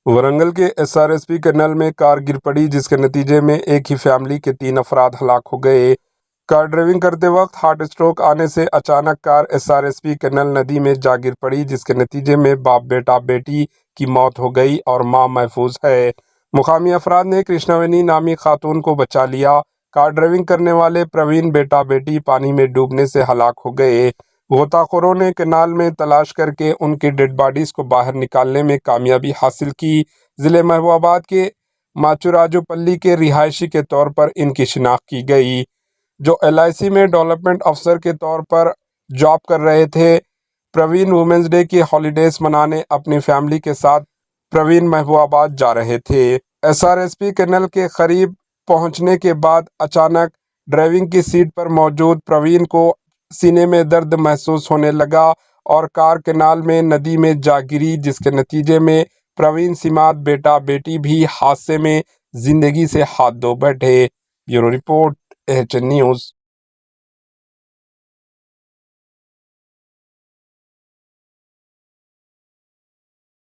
वरंगल के एसआरएसपी कर्नल में कार गिर पड़ी, जिसके नतीजे में एक ही फैमिली के 3 अफराद हलाक हो गए। कार ड्राइविंग करते वक्त हार्ट स्ट्रोक आने से अचानक कार एसआरएसपी कर्नल नदी में जा गिर पड़ी, जिसके नतीजे में बाप बेटा बेटी की मौत हो गई और मां महफूज है। मुकामी अफराद ने कृष्णावेनी नामी खातून को बचा लिया। कार ड्राइविंग करने वाले प्रवीण बेटा बेटी पानी में डूबने से हलाक हो गए। गोताखोरों ने कैनाल में तलाश करके उनकी डेड बॉडीज को बाहर निकालने में कामयाबी हासिल की। जिले महबूबाबाद के माचुराजुपल्ली के रिहायशी के तौर पर इनकी शिनाख्त की गई, जो LIC में डेवलपमेंट अफसर के तौर पर जॉब कर रहे थे। प्रवीण वुमेंस डे की हॉलीडेज मनाने अपनी फैमिली के साथ प्रवीण महबूबाबाद जा रहे थे। SRSP कर्नल के करीब पहुंचने के बाद अचानक ड्राइविंग की सीट पर मौजूद प्रवीण को सीने में दर्द महसूस होने लगा और कार कैनाल में नदी में जा गिरी, जिसके नतीजे में प्रवीण सिमात बेटा बेटी भी हादसे में जिंदगी से हाथ धो बैठे। Bureau report, AHN news.